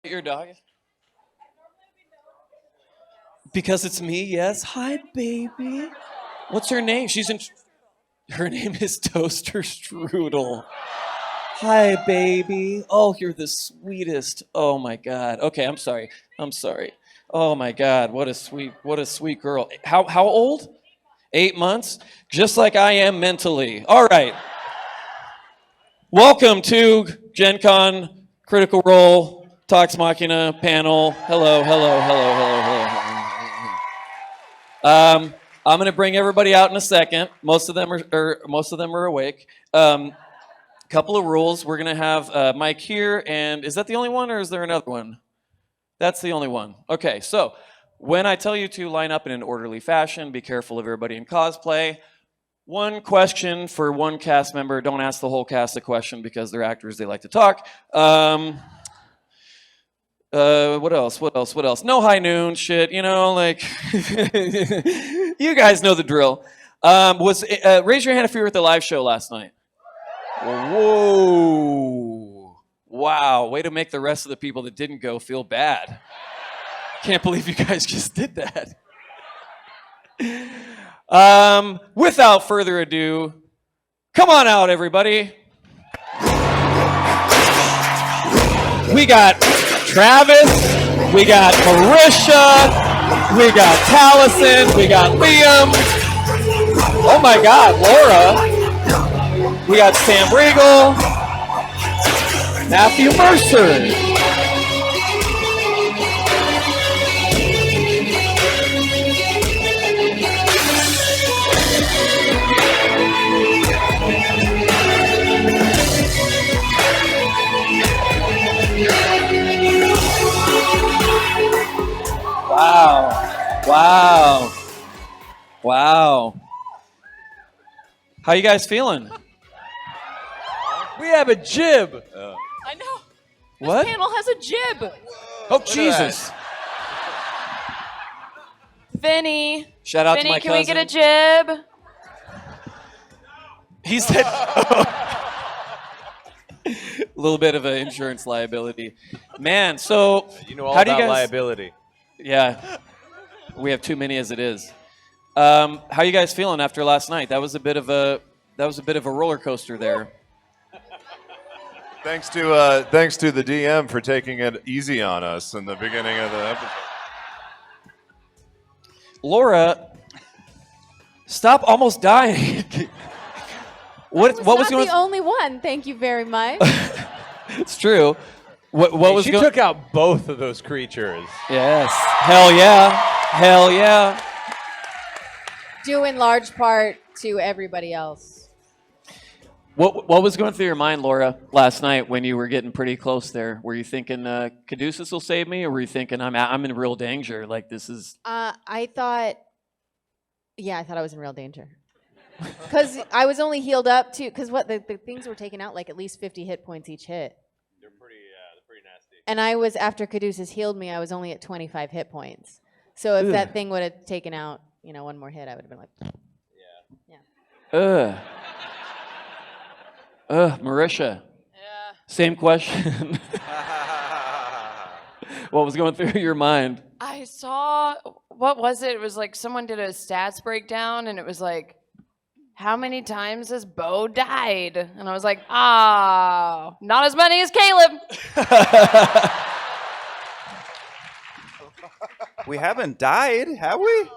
Your dog? Because it's me, yes. Hi, baby. What's her name? Her name is Toaster Strudel. Hi, baby. Oh, you're the sweetest. Oh my God. Okay, I'm sorry. Oh my God, what a sweet girl. How old? 8 months? Just like I am mentally. All right. Welcome to Gen Con, Critical Role, Talks Machina panel. Hello. I'm going to bring everybody out in a second. Most of them are awake. Couple of rules. We're going to have Mike here, and is that the only one, or is there another one? That's the only one. Okay, so when I tell you to line up in an orderly fashion, be careful of everybody in cosplay. One question for one cast member. Don't ask the whole cast a question because they're actors. They like to talk. What else? No high noon shit, like you guys know the drill. Raise your hand if you were at the live show last night. Whoa. Wow, way to make the rest of the people that didn't go feel bad. Can't believe you guys just did that. Without further ado, come on out, everybody. We got Travis, we got Marisha, we got Taliesin, we got Liam. Oh my God, Laura. We got Sam Riegel, Matthew Mercer. Wow. How you guys feeling? We have a jib. I know. What? This panel has a jib. Oh, Jesus. Vinny. Shout out Vinny, to my can cousin. we get a jib? He said a little bit of an insurance liability. Man, so You know all how about do you guys, liability. Yeah. We have too many as it is. How you guys feeling after last night? That was a bit of a roller coaster there. Thanks to the DM for taking it easy on us in the beginning of the episode. Laura, stop almost dying. What was going? The only one. Thank you very much. It's true. What was She going? took out both of those creatures. Yes. Hell yeah. Due in large part to everybody else. What was going through your mind, Laura, last night when you were getting pretty close there? Were you thinking Caduceus will save me, or were you thinking I'm in real danger? Like this is. I thought I was in real danger. Because I was only healed up to, because the things were taken out like at least 50 hit points each hit. They're pretty nasty. And I was, after Caduceus healed me, I was only at 25 hit points. So if that thing would have taken out, one more hit, I would have been like, Yeah. Marisha. Yeah. Same question. What was going through your mind? I saw, what was it? It was like someone did a stats breakdown, and it was like, how many times has Bo died? And I was like, not as many as Caleb. We haven't died, have we?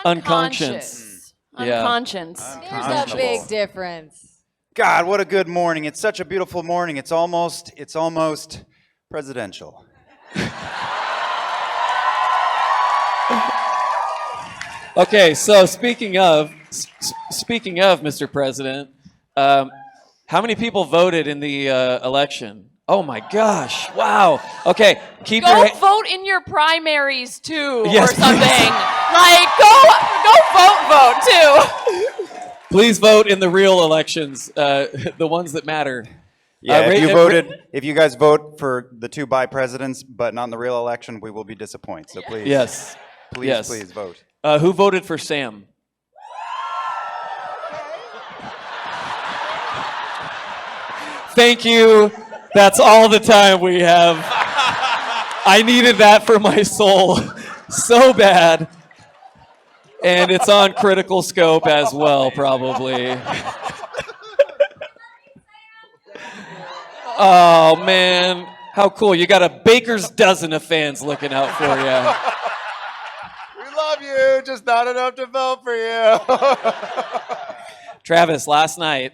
Unconscious. Yeah. Unconscious. there's a big difference. God, what a good morning. It's such a beautiful morning. It's almost presidential. Okay, so speaking of Mr. President, how many people voted in the election? Oh my gosh! Wow. Okay, Go vote in your primaries too, Yes, or something. please. Like go vote too. Please vote in the real elections, the ones that matter. Yeah, if you guys vote for the two by presidents, but not in the real election, we will be disappointed. So please, Yes. please vote. Who voted for Sam? Thank you. That's all the time we have. I needed that for my soul so bad. And it's on Critical Scope as well, probably. Oh, man. How cool. You got a baker's dozen of fans looking out for you. We love you, just not enough to vote for you. Travis, last night,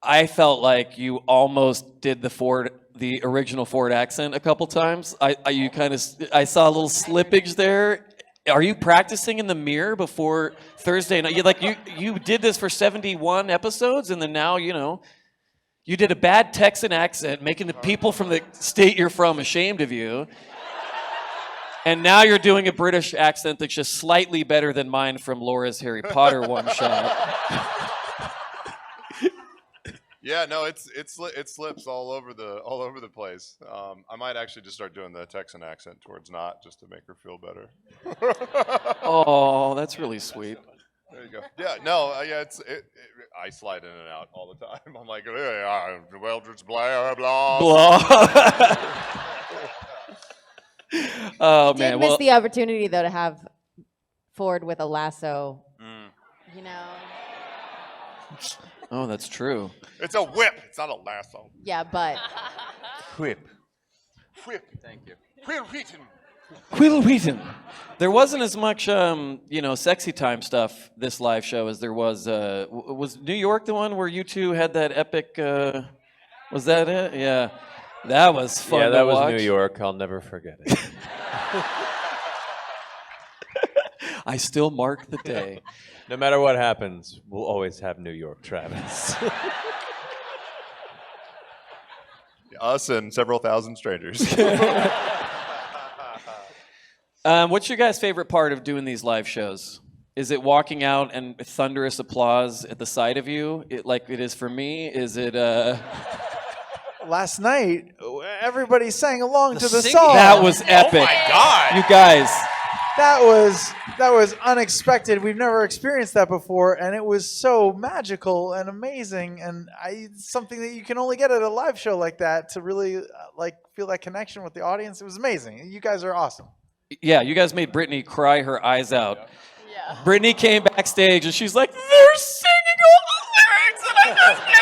I felt like you almost did the original Ford accent a couple times. I saw a little slippage there. Are you practicing in the mirror before Thursday night? You did this for 71 episodes, and then now, you did a bad Texan accent, making the people from the state you're from ashamed of you. And now you're doing a British accent that's just slightly better than mine from Laura's Harry Potter one shot. Yeah, no, it slips all over the place. I might actually just start doing the Texan accent towards Not just to make her feel better. Oh, that's really sweet. There you go. Yeah, no, yeah, I slide in and out all the time. I'm like, hey, well, just blah blah. Oh Did man, miss the opportunity though to have Ford with a lasso. You know. Oh, that's true. It's a whip. It's not a lasso. Yeah, but Whip. Whip. Thank you. Will Wheaton. Will Wheaton. There wasn't as much, sexy time stuff this live show as there was. Was New York the one where you two had that epic? Was that it? Yeah, that was fun. Yeah, that to was watch. New York. I'll never forget it. I still mark the day. No matter what happens, we'll always have New York, Travis. Us and several thousand strangers. What's your guys' favorite part of doing these live shows? Is it walking out and thunderous applause at the sight of you, like it is for me? Is it Last night, everybody sang along to the song. That was epic. Oh my God. You guys. That was unexpected. We've never experienced that before, and it was so magical and amazing. And something that you can only get at a live show like that to really feel that connection with the audience. It was amazing. You guys are awesome. Yeah, you guys made Brittany cry her eyes out. Yeah. Brittany came backstage and she's like, "They're singing all the lyrics, and I just can't."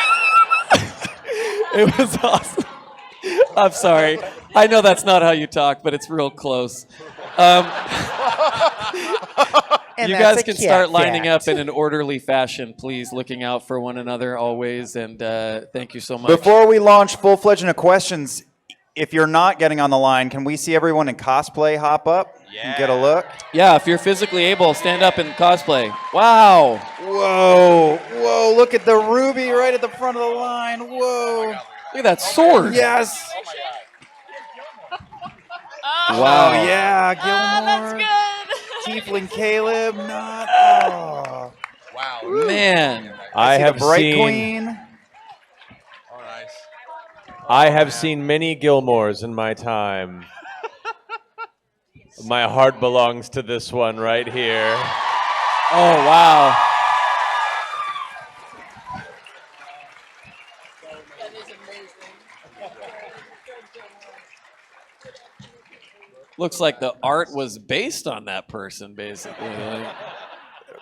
It was awesome. I'm sorry. I know that's not how you talk, but it's real close. You guys can start lining up in an orderly fashion, please, looking out for one another always, and thank you so much. Before we launch full-fledged into questions, if you're not getting on the line, can we see everyone in cosplay hop up and get a look? Yeah, if you're physically able, stand up and cosplay. Wow. Whoa, whoa, look at the ruby right at the front of the line. Whoa. Look at that sword. Yes. Wow. Oh, yeah, Gilmore. That's good. Tiefling Caleb, not. Oh. Wow. Man. I have Bright seen. Queen. Oh, nice. I have seen many Gilmores in my time. My heart belongs to this one right here. Oh, wow. Looks like the art was based on that person, basically.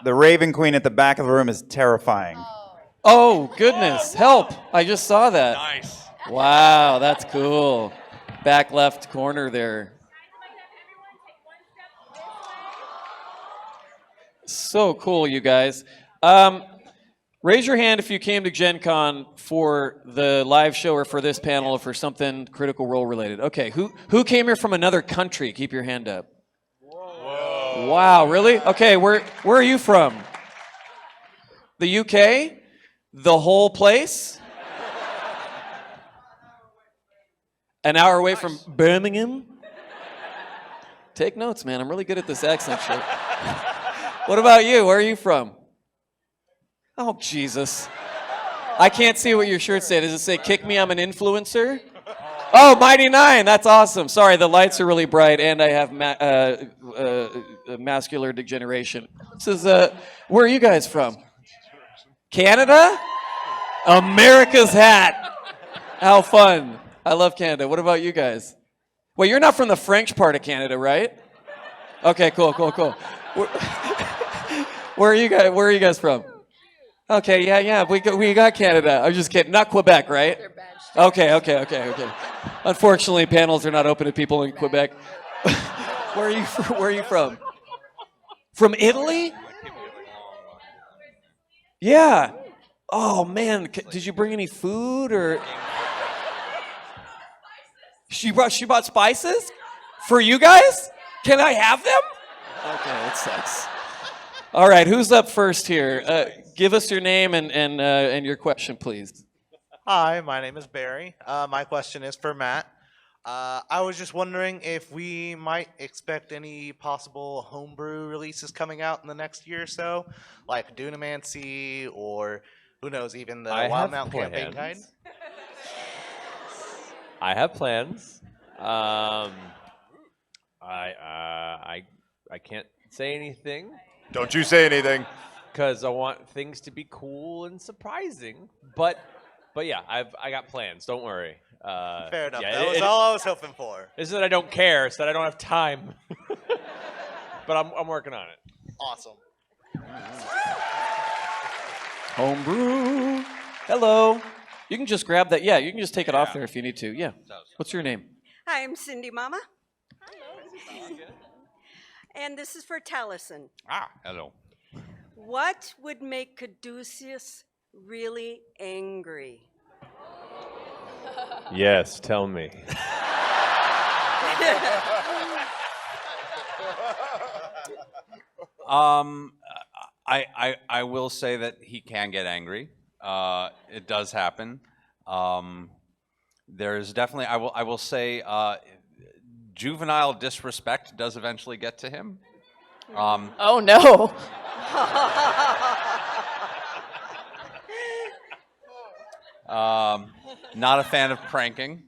The Raven Queen at the back of the room is terrifying. Oh, goodness. Help. I just saw that. Nice. Wow, that's cool. Back left corner there. So cool, you guys. Raise your hand if you came to Gen Con for the live show or for this panel or for something Critical Role related. Okay, who came here from another country? Keep your hand up. Whoa. Wow, really? Okay, where are you from? The UK? The whole place? An hour away from Birmingham? Take notes, man. I'm really good at this accent shit. What about you? Where are you from? Oh, Jesus. I can't see what your shirt said. Does it say, "Kick me, I'm an influencer"? Oh, Mighty Nine. That's awesome. Sorry, the lights are really bright, and I have masculine degeneration. This is, where are you guys from? Canada? America's hat. How fun. I love Canada. What about you guys? Well, you're not from the French part of Canada, right? Okay, cool. Where are you guys from? Okay, yeah. We got Canada. I'm just kidding. Not Quebec, right? Okay. Unfortunately, panels are not open to people in Quebec. Where are you from? From Italy? Yeah. Oh man, did you bring any food or? She brought spices for you guys. Can I have them? Okay, that sucks. All right, who's up first here? Give us your name and your question, please. Hi, my name is Barry. My question is for Matt. I was just wondering if we might expect any possible homebrew releases coming out in the next year or so, like Dunamancy or who knows, even the I Wild have Mountain Campaign guide. plans. I have plans. I can't say anything Don't you say anything. because I want things to be cool and surprising. But yeah, I got plans. Don't worry. Fair enough. Yeah, That was all I was hoping for. It's that I don't care. It's that I don't have time. But I'm working on it. Awesome. Homebrew. Hello. You can just grab that. Yeah, you can just take it off there if you need to. Yeah. What's your name? Hi, I'm Cindy Mama. And this is for Taliesin. Hello. What would make Caduceus really angry? Yes, tell me. I will say that he can get angry. It does happen. There's definitely I will say juvenile disrespect does eventually get to him. Oh no. Not a fan of pranking.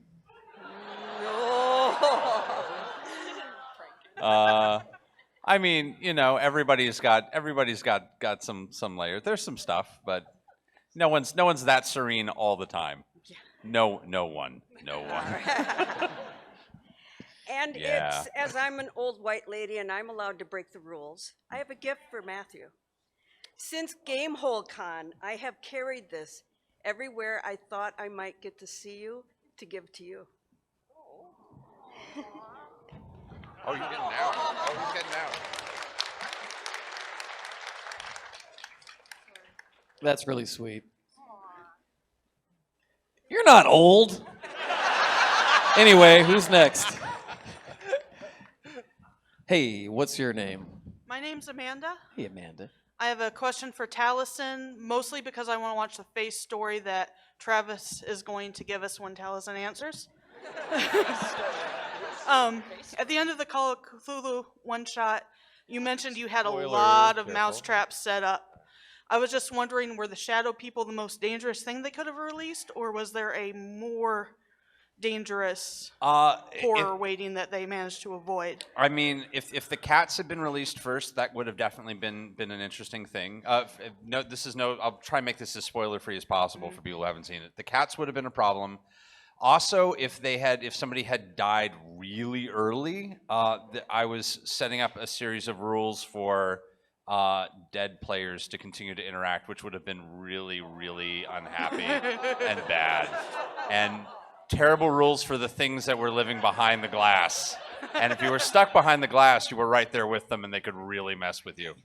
I mean, you know, everybody's got some layers. There's some stuff, but no one's that serene all the time. No one. And Yeah. it's, as I'm an old white lady and I'm allowed to break the rules, I have a gift for Matthew. Since Gamehole Con, I have carried this everywhere I thought I might get to see you to give to you. Oh, you're getting out. Oh, he's getting out. That's really sweet. You're not old. Anyway, who's next? Hey, what's your name? My name's Amanda. Hey, Amanda. I have a question for Taliesin, mostly because I want to watch the face story that Travis is going to give us when Taliesin answers. At the end of the Call of Cthulhu one-shot, you mentioned you had a lot of mousetraps set up. I was just wondering, were the shadow people the most dangerous thing they could have released, or was there a more dangerous horror waiting that they managed to avoid? I mean, if the cats had been released first, that would have definitely been an interesting thing. I'll try and make this as spoiler-free as possible for people who haven't seen it. The cats would have been a problem. Also, if somebody had died really early, I was setting up a series of rules for dead players to continue to interact, which would have been really, really unhappy and bad. And terrible rules for the things that were living behind the glass. And if you were stuck behind the glass, you were right there with them and they could really mess with you.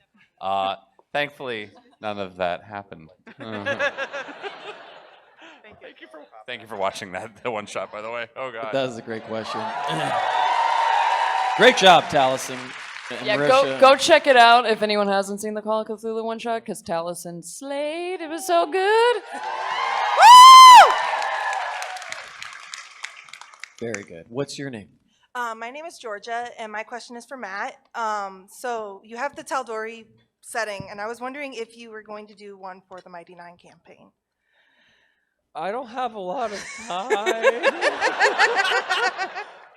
Thankfully, none of that happened. Thank you for watching the one shot, by the way. Oh, God. That was a great question. Great job, Taliesin. And Yeah, Marisha. go check it out if anyone hasn't seen the Call of Cthulhu one shot, because Taliesin slayed. It was so good. Woo! Very good. What's your name? My name is Georgia, and my question is for Matt. So you have the Tal'Dorei setting, and I was wondering if you were going to do one for the Mighty Nine campaign. I don't have a lot of time.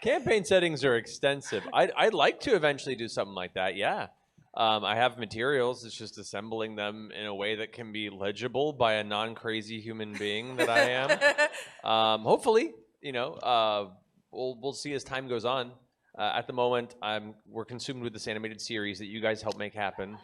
Campaign settings are extensive. I'd like to eventually do something like that, yeah. I have materials. It's just assembling them in a way that can be legible by a non-crazy human being that I am. Hopefully, we'll see as time goes on. At the moment, we're consumed with this animated series that you guys helped make happen.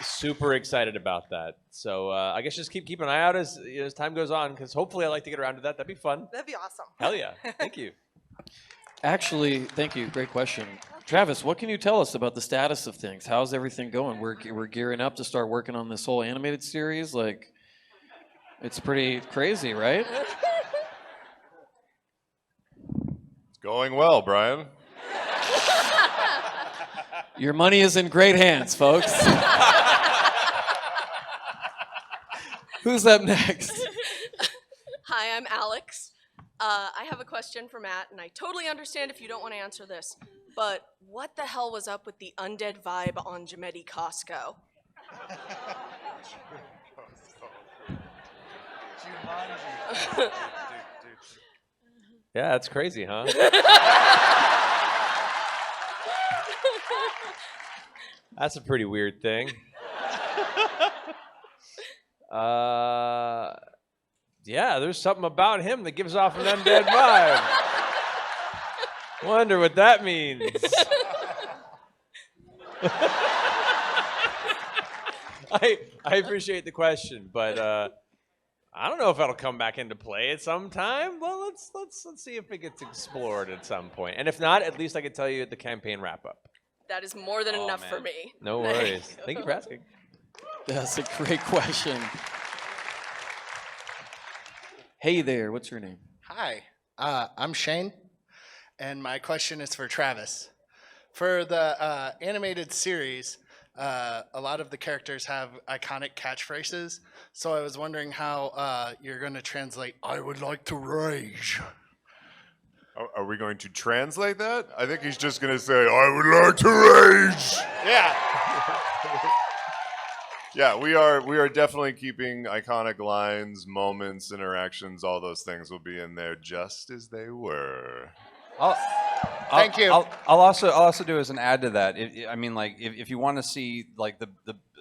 Super excited about that. So I guess just keep an eye out as time goes on, because hopefully I'd like to get around to that. That'd be fun. That'd be awesome. Hell yeah. Thank you. Actually, thank you. Great question. Travis, what can you tell us about the status of things? How's everything going? We're gearing up to start working on this whole animated series. Like, it's pretty crazy, right? It's going well, Brian. Your money is in great hands, folks. Who's up next? Hi, I'm Alex. I have a question for Matt, and I totally understand if you don't want to answer this, but what the hell was up with the undead vibe on Jametti Costco? Yeah, that's crazy, huh? That's a pretty weird thing. Yeah, there's something about him that gives off an undead vibe. Wonder what that means. I appreciate the question, but I don't know if that'll come back into play at some time. Well, let's see if it gets explored at some point. And if not, at least I can tell you at the campaign wrap up. That is more than enough for me. No worries. Thank you for asking. That's a great question. Hey there, what's your name? Hi, I'm Shane, and my question is for Travis. For the animated series, a lot of the characters have iconic catchphrases, so I was wondering how you're going to translate, "I would like to rage." Are we going to translate that? I think he's just going to say, "I would like to rage." Yeah. Yeah, we are definitely keeping iconic lines, moments, interactions, all those things will be in there just as they were. Thank you. I'll also do as an add to that. If you want to see like the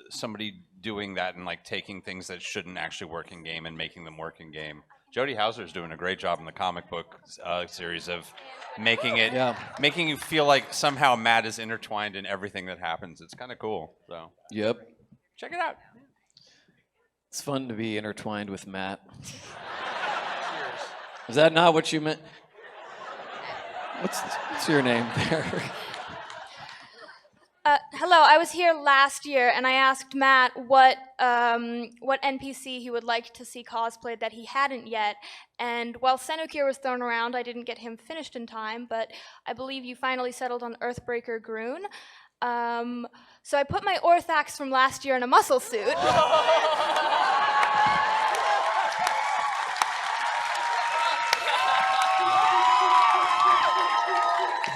somebody doing that and like taking things that shouldn't actually work in game and making them work in game, Jody Hauser's doing a great job in the comic book series of making you feel like somehow Matt is intertwined in everything that happens. It's kind of cool. So Yep. check it out. It's fun to be intertwined with Matt. Is that not what you meant? What's your name there? Hello, I was here last year, and I asked Matt what NPC he would like to see cosplayed that he hadn't yet. And while Senukir was thrown around, I didn't get him finished in time, but I believe you finally settled on Earthbreaker Groon. So I put my Orthax from last year in a muscle suit.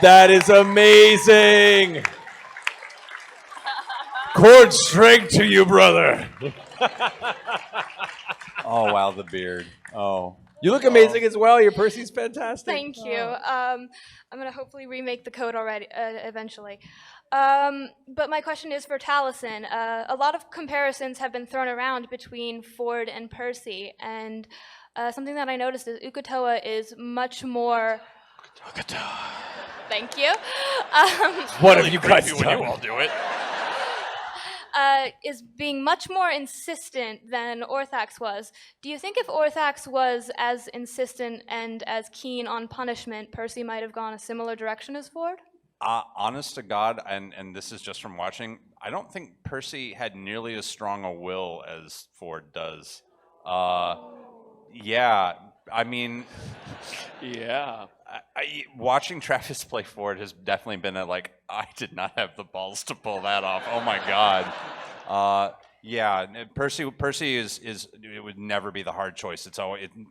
That is amazing. Cord strength to you, brother. Oh wow, the beard. Oh. You look amazing as well. Your Percy's fantastic. Thank you. I'm gonna hopefully remake the code already eventually. But my question is for Taliesin. A lot of comparisons have been thrown around between Ford and Percy, and something that I noticed is Ukatoa is much more. Thank you. What have you guys done? When you all do it. Is being much more insistent than Orthax was. Do you think if Orthax was as insistent and as keen on punishment, Percy might have gone a similar direction as Ford? Honest to God, and this is just from watching, I don't think Percy had nearly as strong a will as Ford does. Yeah, I mean... Yeah. Watching Travis play Ford has definitely been I did not have the balls to pull that off. Oh my God. Yeah, Percy is it would never be the hard choice.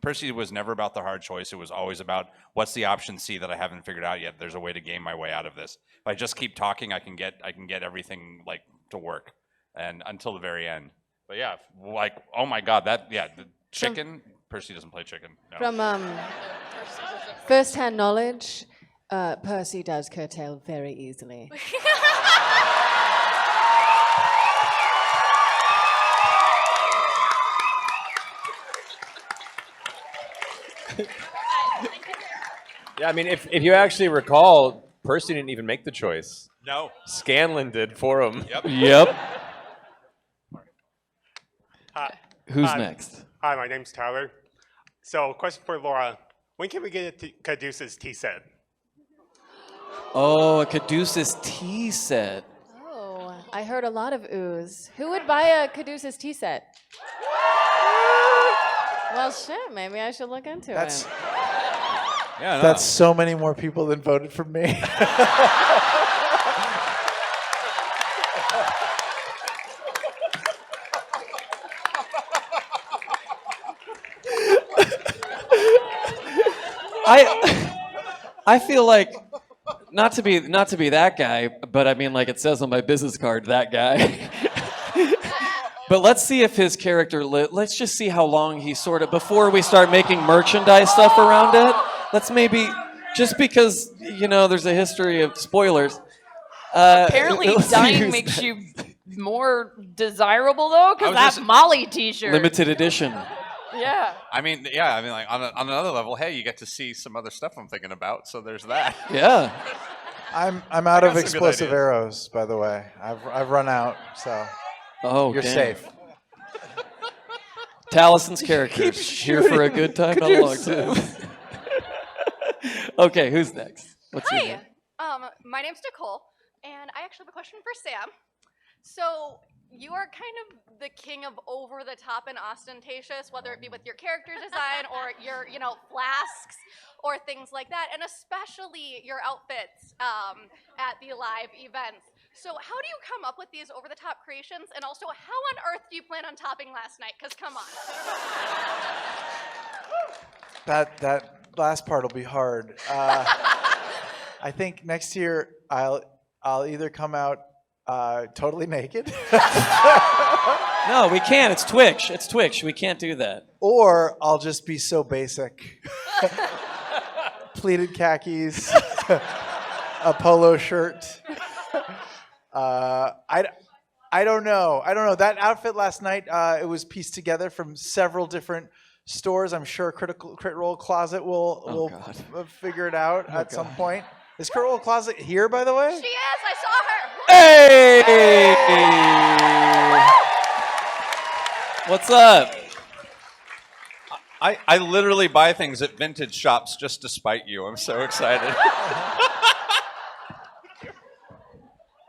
Percy was never about the hard choice. It was always about what's the option C that I haven't figured out yet. There's a way to game my way out of this. If I just keep talking, I can get everything to work, and until the very end. But yeah, oh my God, the chicken. Percy doesn't play chicken. No. From first-hand knowledge, Percy does curtail very easily. Yeah, I mean, if you actually recall, Percy didn't even make the choice. No. Scanlon did for him. Yep. Who's Hi. next? Hi, my name's Tyler. So, question for Laura. When can we get a Caduceus tea set? Oh, a Caduceus tea set. Oh, I heard a lot of oohs. Who would buy a Caduceus tea set? Well, shit, maybe I should look into That's- it. Yeah, no. That's so many more people than voted for me. I feel like not to be that guy, but I mean, like it says on my business card, that guy. But let's see if his character let's just see how long he sort of, before we start making merchandise stuff around it. Let's maybe, just because, you know, there's a history of spoilers. Apparently let's see dying who's makes you more desirable, though, I because was that just- Molly t-shirt. limited edition. Yeah. I mean, like on another level, hey, you get to see some other stuff I'm thinking about. So there's that. Yeah. I'm out got of some good explosive ideas. arrows, by the way. I've run out, so you're damn. safe. Talison's character here for a good time, not a long time. Okay, who's next? What's your name? Hi, my name's Nicole, and I actually have a question for Sam. So you are kind of the king of over-the-top and ostentatious, whether it be with your character design or your, flasks or things like that, and especially your outfits at the live events. So how do you come up with these over-the-top creations, and also how on earth do you plan on topping last night? Because come on. That last part will be hard. I think next year I'll either come out totally naked. No, we can't. It's Twitch. It's Twitch. We can't do that. Or I'll just be so basic. Pleated khakis, a polo shirt. I don't know. That outfit last night, it was pieced together from several different stores. I'm sure Crit Role Closet will figure it out at some point. Is Crit Role Closet here, by the way? She is. I saw her. Hey! What's up? I literally buy things at vintage shops just to spite you. I'm so excited.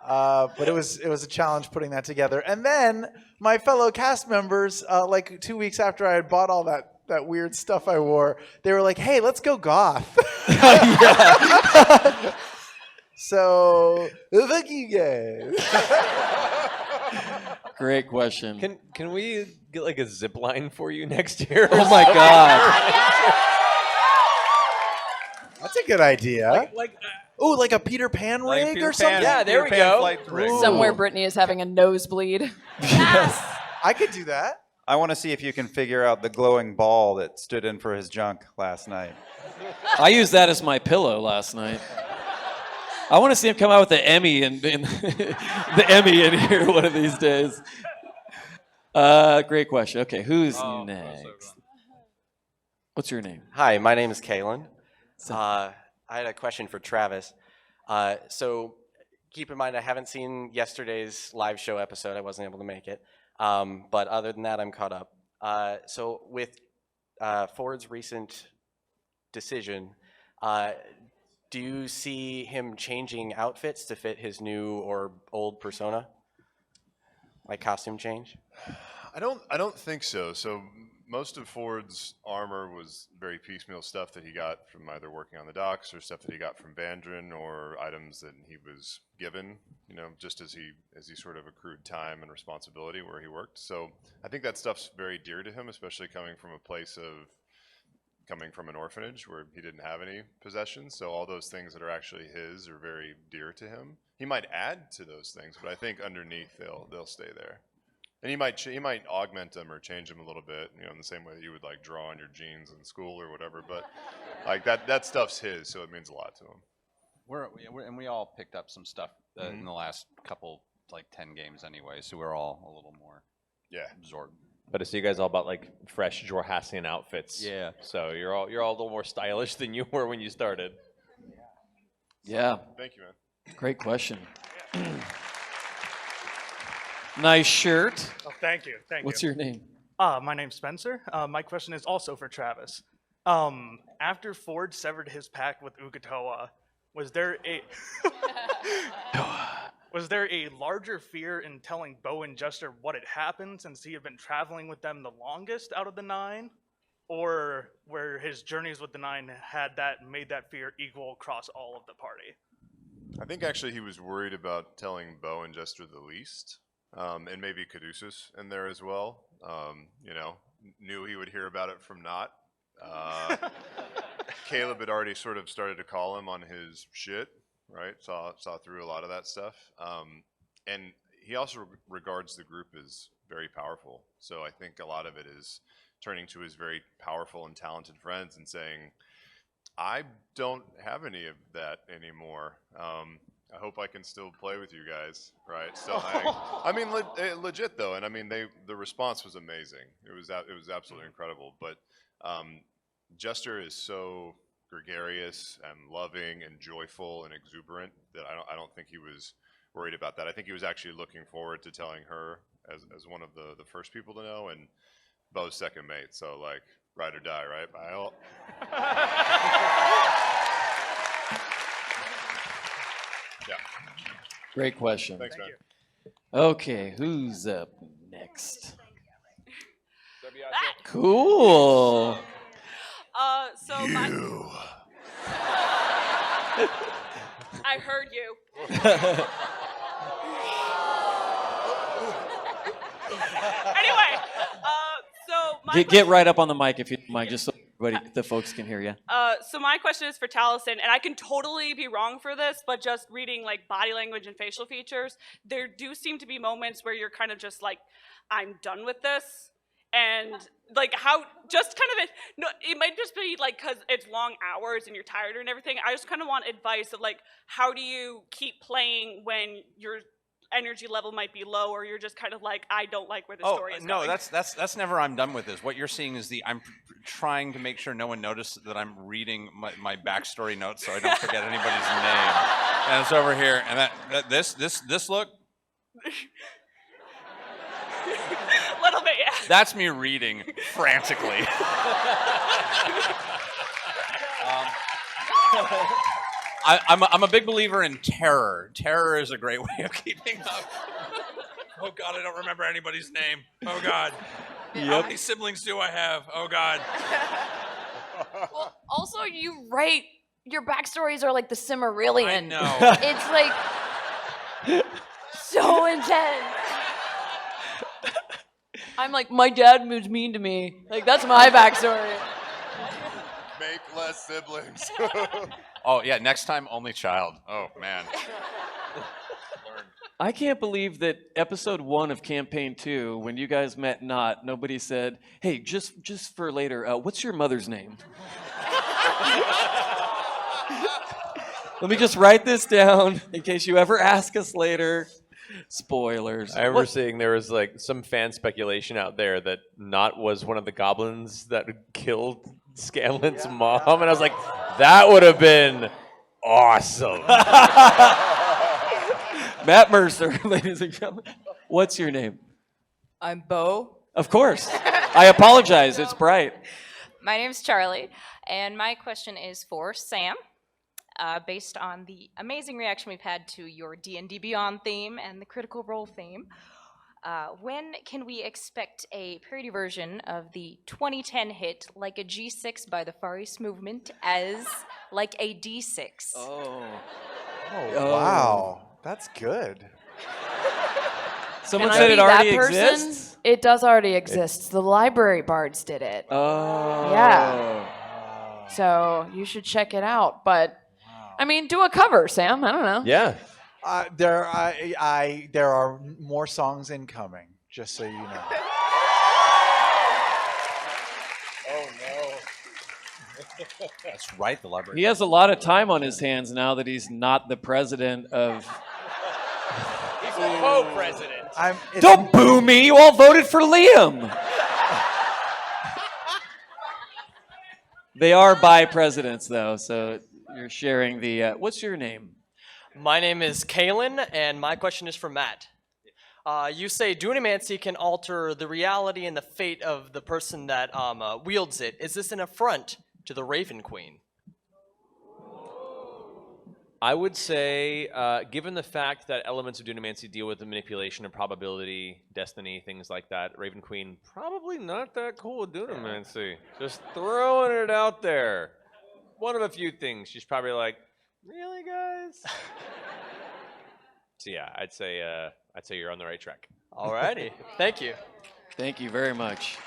But it was a challenge putting that together. And then my fellow cast members, like 2 weeks after I had bought all that weird stuff I wore, they were like, "Hey, let's go goth." So thank you guys. Great question. Can we get like a zip line for you next year? Oh my God. That's a good idea. Ooh, like a Peter Pan rig or something? Yeah, there we go. Somewhere Brittany is having a nosebleed. I could do that. I want to see if you can figure out the glowing ball that stood in for his junk last night. I used that as my pillow last night. I want to see him come out with the Emmy and the Emmy in here one of these days. Great question. Okay, who's next? What's your name? Hi, my name is Kalen. I had a question for Travis. So keep in mind, I haven't seen yesterday's live show episode. I wasn't able to make it. But other than that, I'm caught up. So with Ford's recent decision, do you see him changing outfits to fit his new or old persona? Like costume change? I don't think so. So most of Ford's armor was very piecemeal stuff that he got from either working on the docks or stuff that he got from Bandrin or items that he was given, just as he sort of accrued time and responsibility where he worked. So I think that stuff's very dear to him, especially coming from an orphanage where he didn't have any possessions. So all those things that are actually his are very dear to him. He might add to those things, but I think underneath they'll stay there. And he might augment them or change them a little bit, in the same way that you would like draw on your jeans in school or whatever. But like that stuff's his, so it means a lot to him. And we all picked up some stuff in the last couple, like 10 games anyway. So we're all a little more absorbed. But I see you guys all about like fresh Jorhassian outfits. Yeah. So you're all a little more stylish than you were when you started. Yeah. Thank you, man. Great question. Nice shirt. Oh, thank you. Thank What's you. your name? My name's Spencer. My question is also for Travis. After Ford severed his pact with Uk'otoa, was there a larger fear in telling Bo and Jester what had happened since he had been traveling with them the longest out of the 9? Or where his journeys with the 9 made that fear equal across all of the party? I think actually he was worried about telling Bo and Jester the least, and maybe Caduceus in there as well. Knew he would hear about it from Not. Caleb had already sort of started to call him on his shit, right? Saw through a lot of that stuff. And he also regards the group as very powerful. So I think a lot of it is turning to his very powerful and talented friends and saying, I don't have any of that anymore. I hope I can still play with you guys, right? So legit though, and I mean the response was amazing. It was absolutely incredible. But Jester is so gregarious and loving and joyful and exuberant that I don't think he was worried about that. I think he was actually looking forward to telling her as one of the first people to know, and Bo's second mate. So like ride or die, right? Yeah. Great question. Thanks, man. Okay, who's up next? Cool. I heard you. Anyway, Get right up on the mic if you don't mind, just so the folks can hear you. so my question is for Taliesin, and I can totally be wrong for this, but just reading like body language and facial features, there do seem to be moments where you're kind of just like, I'm done with this. And like how, just kind of, it might just be like because it's long hours and you're tired and everything. I just kind of want advice of like, how do you keep playing when your energy level might be low, or you're just kind of like, I don't like where the story is going. No, that's never I'm done with this. What you're seeing is I'm trying to make sure no one noticed that I'm reading my backstory notes so I don't forget anybody's name. And it's over here, and this look. Little bit, yeah. That's me reading frantically. I'm a big believer in terror. Terror is a great way of keeping up. Oh God, I don't remember anybody's name. Oh God. How many siblings do I have? Oh God. Well, also you write your backstories are like the Cimmerillion. I know. It's like so intense. I'm like, my dad was mean to me. Like that's my backstory. Make less siblings. Oh yeah, next time only child. Oh man. I can't believe that episode 1 of campaign 2, when you guys met Not, nobody said, hey, just for later, what's your mother's name? Let me just write this down in case you ever ask us later. Spoilers. I remember seeing there was like some fan speculation out there that Not was one of the goblins that killed Scanlan's mom, and I was like, that would have been awesome. Matt Mercer, ladies and gentlemen. What's your name? I'm Bo. Of course. I apologize. It's bright. My name's Charlie, and my question is for Sam. Based on the amazing reaction we've had to your D&D Beyond theme and the Critical Role theme, when can we expect a parody version of the 2010 hit Like a G6 by the Far East Movement as like a D6? Oh, wow. That's good. Someone Can I said be it already that person? exists? It does already exist. The library bards did it. Oh. Yeah. So you should check it out. But I mean, do a cover, Sam. I don't know. Yeah. There are more songs incoming, just so you know. Oh no. That's right, the library. He has a lot of time on his hands now that he's not the president of... He's the co-president. Don't boo me! You all voted for Liam! They are by presidents, though, so you're sharing the. What's your name? My name is Kalen, and my question is for Matt. You say Dunamancy can alter the reality and the fate of the person that wields it. Is this an affront to the Raven Queen? I would say, given the fact that elements of Dunamancy deal with the manipulation of probability, destiny, things like that, Raven Queen probably not that cool with Dunamancy. Just throwing it out there. One of a few things. She's probably like, really, guys? So yeah, I'd say you're on the right track. Alrighty, thank you. Thank you very much.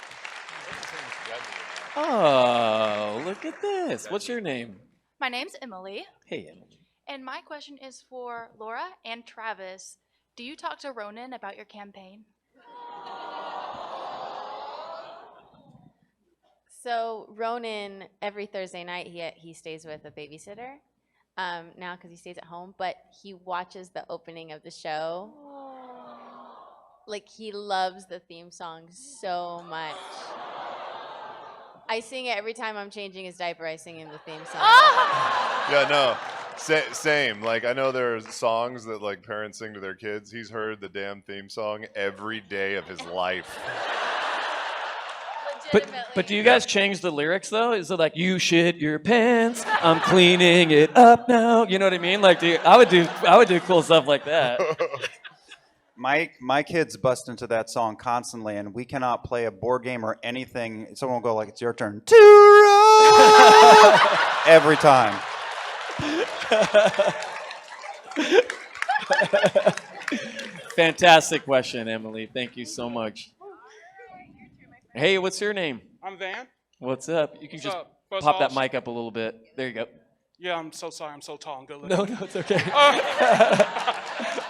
Oh, look at this. What's your name? My name's Emily, Hey, Emily. and my question is for Laura and Travis. Do you talk to Ronan about your campaign? So Ronan, every Thursday night, he stays with a babysitter now because he stays at home, but he watches the opening of the show. Like, he loves the theme song so much. I sing it every time I'm changing his diaper. I sing him the theme song. Yeah, no. Same. Like, I know there's songs that like parents sing to their kids. He's heard the damn theme song every day of his life. But do you guys change the lyrics though? Is it like you shit your pants? I'm cleaning it up now. You know what I mean? Like, I would do cool stuff like that. My kids bust into that song constantly, and we cannot play a board game or anything. Someone will go like, "It's your turn to roll." Every time. Fantastic question, Emily. Thank you so much. Hey, what's your name? I'm Van. What's up? You can What's just up? First pop of that all, mic up a little bit. There you go. Yeah, I'm so sorry. I'm so tall and good No, looking. no, it's okay.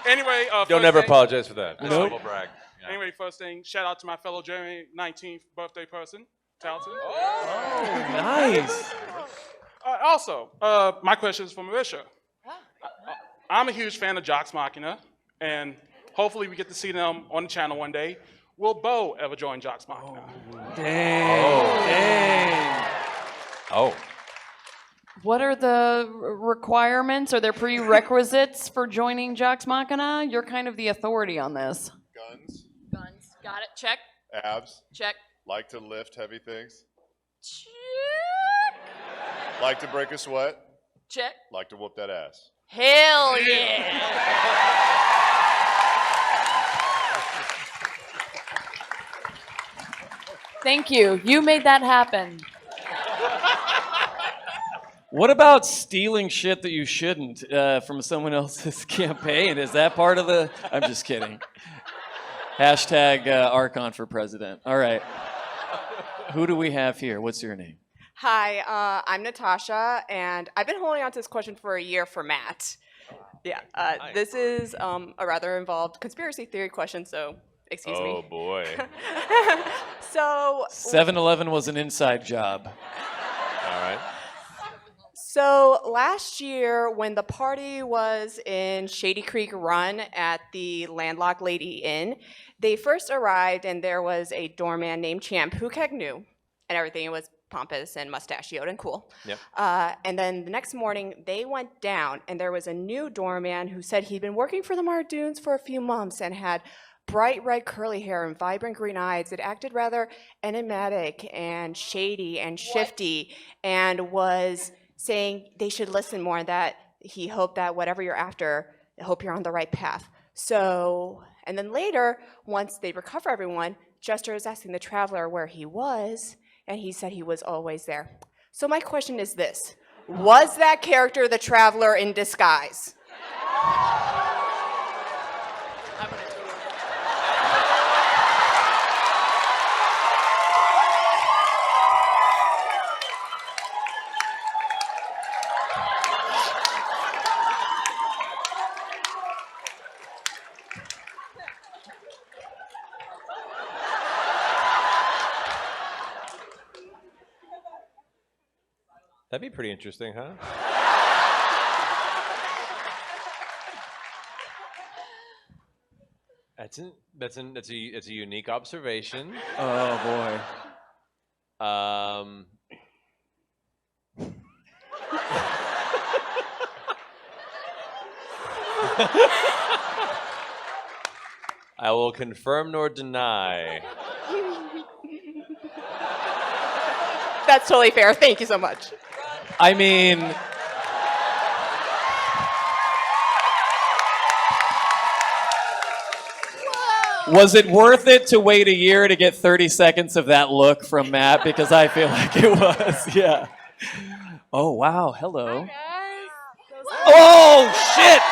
Anyway, Don't first ever thing- apologize for that. No. Humble brag. Yeah. Anyway, first thing, shout out to my fellow Jeremy 19th birthday person, Taliesin. Oh, nice. Also, my question is for Marisha. I'm a huge fan of Talks Machina, and hopefully we get to see them on the channel one day. Will Bo ever join Talks Machina? Dang. Oh. What are the requirements? Are there prerequisites for joining Talks Machina? You're kind of the authority on this. Guns, Guns. Got it. Check. abs, Check. like to lift heavy things, Check. like to break a sweat, Check. like to whoop that ass. Hell yeah. Thank you. You made that happen. What about stealing shit that you shouldn't from someone else's campaign? Is that part of the? I'm just kidding. Hashtag Archon for president. All right. Who do we have here? What's your name? Hi, I'm Natasha, and I've been holding on to this question for a year for Matt. Yeah, this is a rather involved conspiracy theory question, so excuse me. Oh boy. So 7-Eleven was an inside job. All right. So last year, when the party was in Shady Creek Run at the Landlocked Lady Inn, they first arrived and there was a doorman named Champ who kept new, and everything was pompous and mustachioed and cool. Yep. And then the next morning, they went down and there was a new doorman who said he'd been working for the Mardoons for a few months and had bright red curly hair and vibrant green eyes. It acted rather enigmatic and shady and shifty and was saying they should listen more and that he hoped that whatever you're after, I hope you're on the right path. So, and then later, once they recover everyone, Jester is asking the traveler where he was, and he said he was always there. So my question is this: was that character the traveler in disguise? That'd be pretty interesting, huh? That's a unique observation. Oh boy. I will confirm nor deny. That's totally fair. Thank you so much. I mean, was it worth it to wait a year to get 30 seconds of that look from Matt? Because I feel like it was, yeah. Oh, wow, hello. Oh, shit!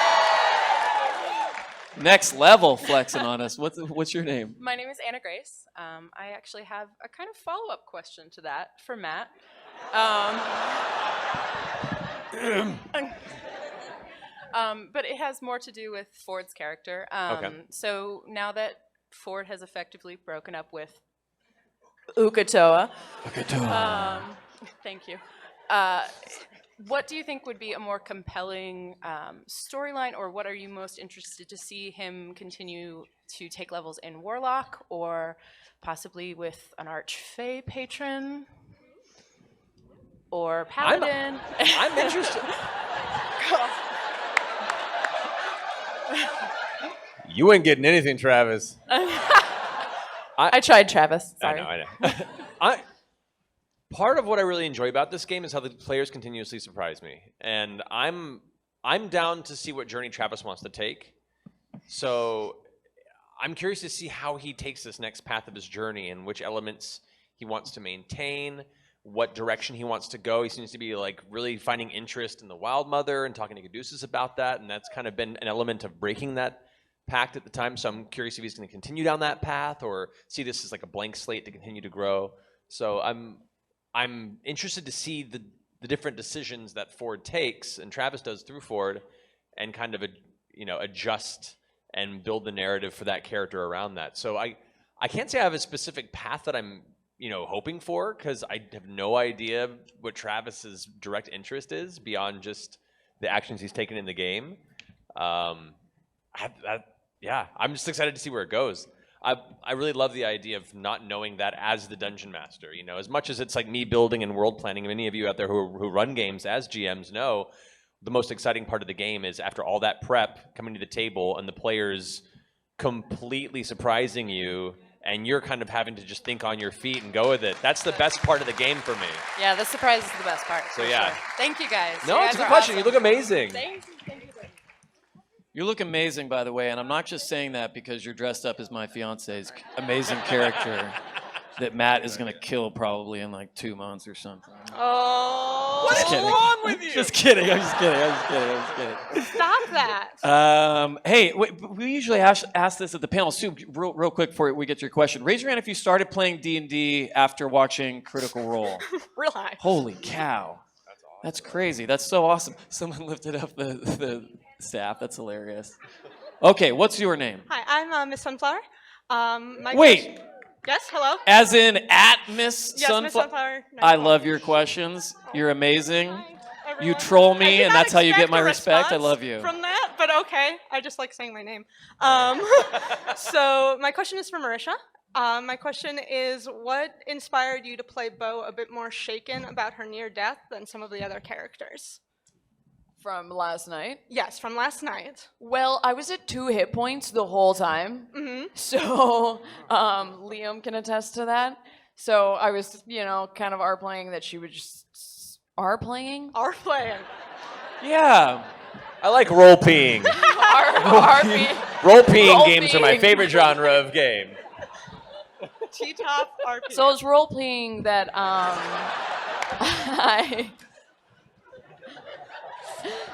Next level flexing on us. What's your name? My name is Anna Grace. I actually have a kind of follow-up question to that for Matt. But it has more to do with Ford's character. Okay. So now that Ford has effectively broken up with Ukatoa. thank you. What do you think would be a more compelling storyline, or what are you most interested to see him continue to take levels in Warlock, or possibly with an Archfey patron, or Paladin? I'm interested. You ain't getting anything, Travis. I tried Travis. Sorry. I know. Part of what I really enjoy about this game is how the players continuously surprise me, and I'm down to see what journey Travis wants to take. So I'm curious to see how he takes this next path of his journey and which elements he wants to maintain, what direction he wants to go. He seems to be like really finding interest in the Wild Mother and talking to Caduceus about that, and that's kind of been an element of breaking that pact at the time. So I'm curious if he's going to continue down that path or see this as like a blank slate to continue to grow. So I'm interested to see the different decisions that Ford takes and Travis does through Ford, and kind of adjust and build the narrative for that character around that. So I can't say I have a specific path that I'm hoping for, because I have no idea what Travis's direct interest is beyond just the actions he's taken in the game. Yeah, I'm just excited to see where it goes. I really love the idea of not knowing that as the dungeon master. As much as it's like me building and world planning, many of you out there who run games as GMs know the most exciting part of the game is after all that prep, coming to the table and the players completely surprising you, and you're kind of having to just think on your feet and go with it. That's the best part of the game for me. Yeah, the surprise is the best part. So for yeah. sure. Thank you guys. No, You it's a guys good are question. You awesome. look amazing. Thank you. You look amazing, by the way, and I'm not just saying that because you're dressed up as my fiance's amazing character that Matt is going to kill probably in like 2 months or something. Oh, Just what is kidding. wrong with you? Just kidding. I'm just kidding. Stop that. Hey, we usually ask this at the panel. Sue, real quick before we get to your question. Raise your hand if you started playing D&D after watching Critical Role. Real high. Holy cow. That's crazy. That's so awesome. Someone lifted up the staff. That's hilarious. Okay, what's your name? Hi, I'm Miss Sunflower. Wait. Yes, hello? As in at Miss Yes, Sunflower? Miss Sunflower. I love your questions. You're amazing. You troll me, and that's how you get my respect. I love you. From that, but okay. I just like saying my name. So my question is for Marisha. My question is, what inspired you to play Bo a bit more shaken about her near death than some of the other characters? From last night? Yes, from last night. Well, I was at 2 hit points the whole time. Mm-hmm. So Liam can attest to that. So I was, kind of R-playing that she would just R-playing? R-playing. Yeah. I like role-peeing. Role-peeing games are my favorite genre of game. T-top RP. So I was role-playing that I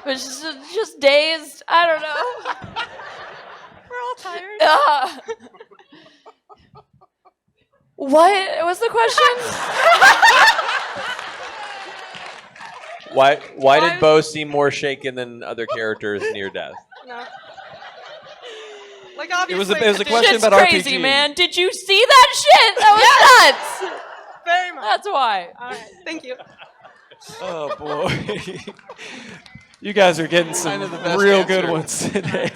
was just dazed. I don't know. We're all tired. What was the question? Why did Bo seem more shaken than other characters near death? No. Like obviously, It was a question Shit's about crazy, RPG. man. Did you see that shit? That was nuts. Very much. That's why. All right, thank you. Oh, boy. You guys are getting some Kind of the best real answer. good ones today.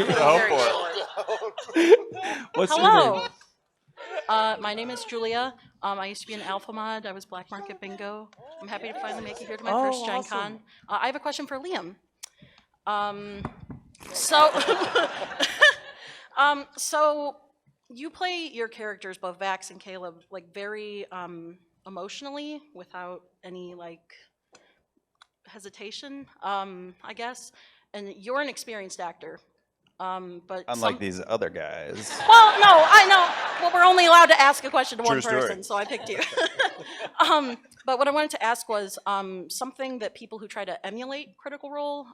What's your Hello. name? My name is Julia. I used to be an Alpha Mod. I was Black Market Bingo. I'm happy to finally make it here to my first Gen awesome. Con. I have a question for Liam. So, so you play your characters, both Vax and Caleb, like very emotionally, without any like hesitation, I guess. And you're an experienced actor, but Unlike these other guys. Well, no, I know. Well, we're only allowed to ask a question to one True story. person, so I picked you. But what I wanted to ask was something that people who try to emulate Critical Role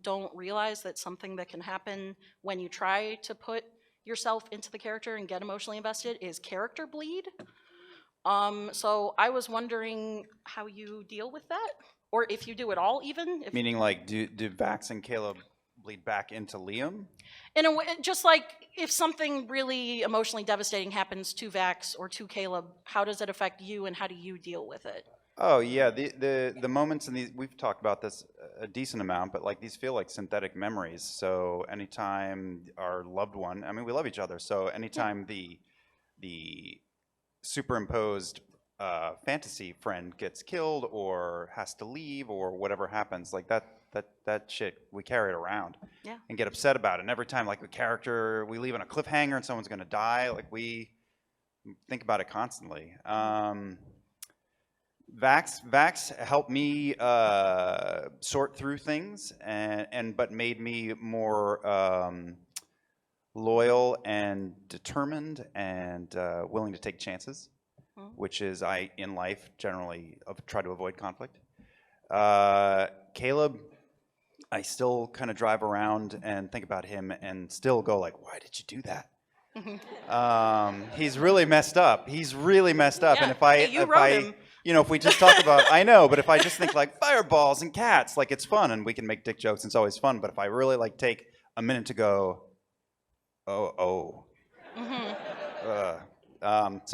don't realize, that something that can happen when you try to put yourself into the character and get emotionally invested is character bleed. So I was wondering how you deal with that, or if you do at all, even. If Meaning, like, do Vax and Caleb bleed back into Liam? In a way, just like if something really emotionally devastating happens to Vax or to Caleb, how does it affect you, and how do you deal with it? Oh yeah, the moments in these, we've talked about this a decent amount, but like these feel like synthetic memories. So anytime our loved one, I mean, we love each other, so anytime the superimposed fantasy friend gets killed or has to leave or whatever happens, like that shit, we carry it around and get upset about it. And every time, like, a character, we leave on a cliffhanger and someone's gonna die, like, we think about it constantly. Vax helped me sort through things, but made me more loyal and determined and willing to take chances, which is I in life generally try to avoid conflict. Caleb, I still kind of drive around and think about him and still go like, why did you do that? He's really messed up. He's really messed up. Yeah, And if I him. you know, if we just talk about, I know, but if I just think like fireballs and cats, like, it's fun and we can make dick jokes and it's always fun. But if I really like take a minute to go, so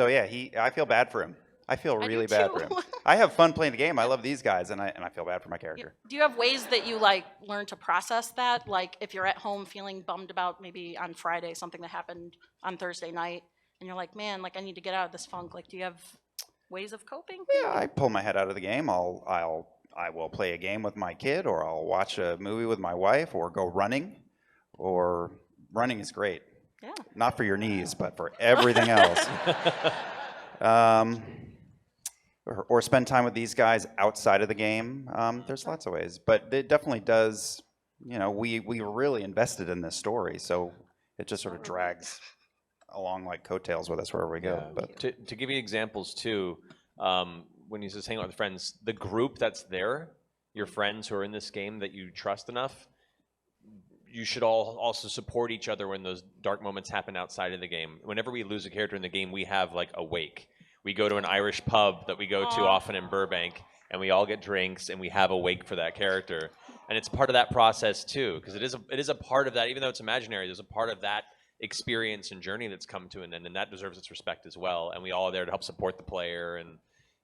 yeah, I feel bad for him. I feel really bad for him. I have fun playing the game. I love these guys, and I feel bad for my character. Do you have ways that you like learn to process that? Like if you're at home feeling bummed about maybe on Friday something that happened on Thursday night, and you're like, man, like I need to get out of this funk. Like, do you have ways of coping? Yeah, I pull my head out of the game. I will play a game with my kid, or I'll watch a movie with my wife, or go running. Or running is great. Yeah. Not for your knees, but for everything else. Or spend time with these guys outside of the game. There's lots of ways, but it definitely does. You know, we were really invested in this story, so it just sort of drags along like coattails with us wherever we go. Yeah. But To give you examples too, when you just hang out with friends, the group that's there, your friends who are in this game that you trust enough, you should all also support each other when those dark moments happen outside of the game. Whenever we lose a character in the game, we have like a wake. We go to an Irish pub that we go to often in Burbank, and we all get drinks, and we have a wake for that character. And it's part of that process too, because it is a part of that, even though it's imaginary, there's a part of that experience and journey that's come to an end, and that deserves its respect as well. And we all are there to help support the player, and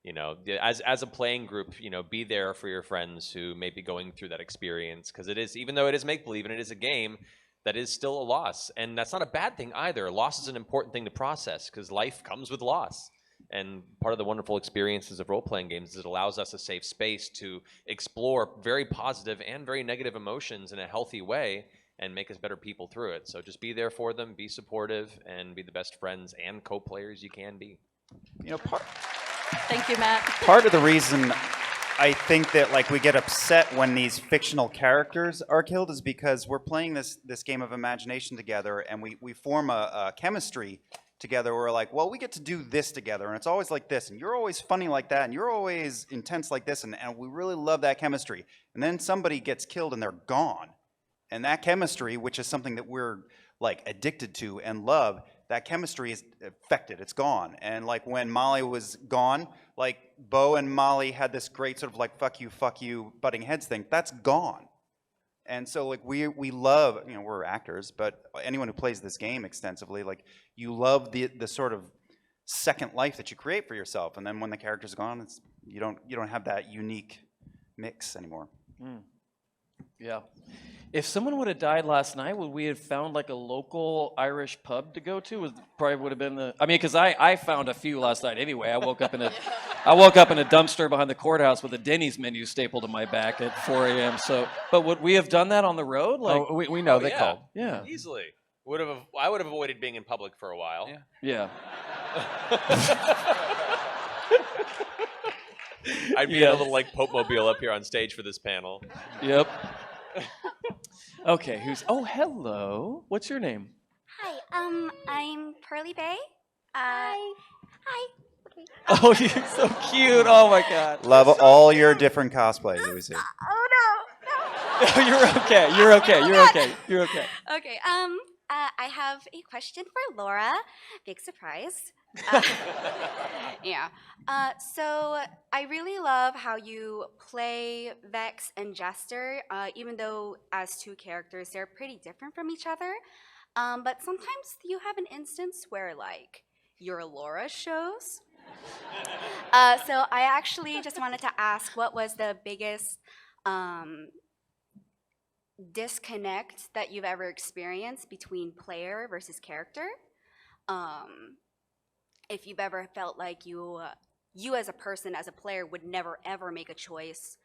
you know, as a playing group, you know, be there for your friends who may be going through that experience, because it is, even though it is make-believe and it is a game, that is still a loss. And that's not a bad thing either. Loss is an important thing to process, because life comes with loss. And part of the wonderful experiences of role-playing games is it allows us a safe space to explore very positive and very negative emotions in a healthy way and make us better people through it. So just be there for them, be supportive, and be the best friends and co-players you can be. You know, Thank you, Matt. part of the reason I think that like we get upset when these fictional characters are killed is because we're playing this game of imagination together, and we form a chemistry together. We're like, well, we get to do this together, and it's always like this, and you're always funny like that, and you're always intense like this, and we really love that chemistry. And then somebody gets killed and they're gone. And that chemistry, which is something that we're like addicted to and love, that chemistry is affected, it's gone. And like when Molly was gone, like Bo and Molly had this great sort of like fuck you, butting heads thing, that's gone. And so like we love, you know, we're actors, but anyone who plays this game extensively, like you love the sort of second life that you create for yourself. And then when the character's gone, it's you don't have that unique mix anymore. Yeah. If someone would have died last night, would we have found like a local Irish pub to go to? Probably would have been I mean, because I found a few last night anyway. I woke up in a I woke up in a dumpster behind the courthouse with a Denny's menu stapled to my back at 4 a.m. So, but would we have done that on the road? Like, Oh, we know they yeah. called. Yeah. Easily. I would have avoided being in public for a while. Yeah. I'd be in a little like Pope Mobile up here on stage for this panel. Yep. Okay, oh, hello. What's your name? Hi, I'm Pearly Bay. Hi. Okay. Oh, you're so cute. Oh my God. Love all your different cosplays that we see. Oh no. You're okay. You're okay. You're okay. You're okay. Okay. I have a question for Laura. Big surprise. Yeah. So I really love how you play Vex and Jester, even though as two characters they're pretty different from each other. But sometimes you have an instance where like your Laura shows. So I actually just wanted to ask, what was the biggest disconnect that you've ever experienced between player versus character? If you've ever felt like you as a person, as a player, would never ever make a choice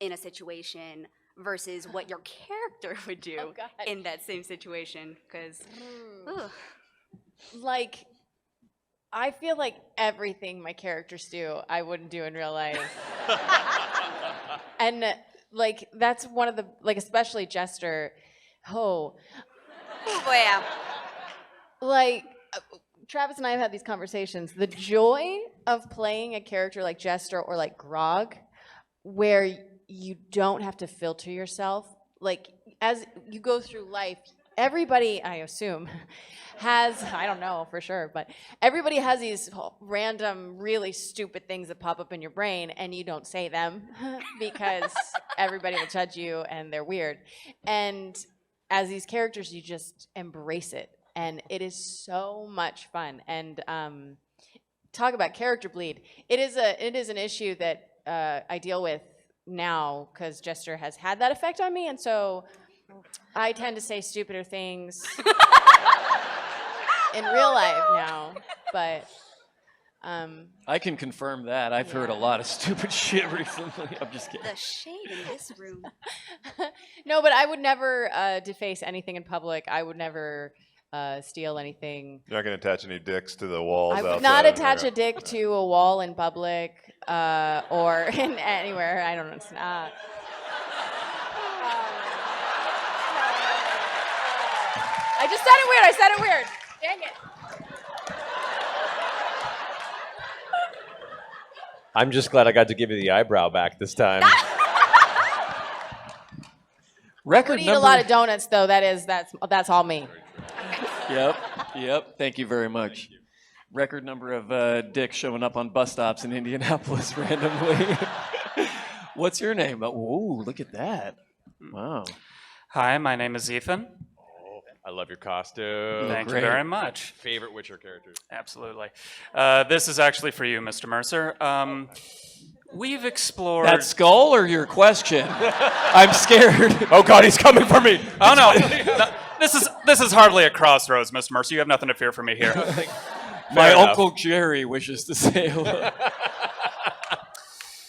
in a situation versus what your character would do in that same situation, because Like, I feel like everything my characters do, I wouldn't do in real life. And like, that's one of the, like, especially Jester. Oh boy, yeah. Like, Travis and I have had these conversations. The joy of playing a character like Jester or like Grog, where you don't have to filter yourself. Like, as you go through life, everybody, I assume, has, I don't know for sure, but everybody has these random, really stupid things that pop up in your brain, and you don't say them because everybody will judge you and they're weird. And as these characters, you just embrace it. And it is so much fun. And talk about character bleed. It is an issue that I deal with now because Jester has had that effect on me, and so I tend to say stupider things in real life now. But I can confirm that. I've heard a lot of stupid shit recently. I'm just kidding. the shade in this room. no, but I would never deface anything in public. I would never steal anything. You're not going to attach any dicks to the walls I would outside? not attach a dick to a wall in public or in anywhere. I don't know. It's not. I just said it weird. Dang it. I'm just glad I got to give you the eyebrow back this time. Record I eat a lot of donuts, though. That's all me. Yep. Thank you very much. Record number of dicks showing up on bus stops in Indianapolis randomly. What's your name? Oh, look at that. Wow. Hi, my name is Ethan. I love your costume. Thank you very much. Favorite Witcher characters? Absolutely. This is actually for you, Mr. Mercer. We've explored... That skull or your question? I'm scared. Oh God, he's coming for me. Oh no. This is hardly a crossroads, Mr. Mercer. You have nothing to fear from me here. My Uncle Jerry wishes to say hello.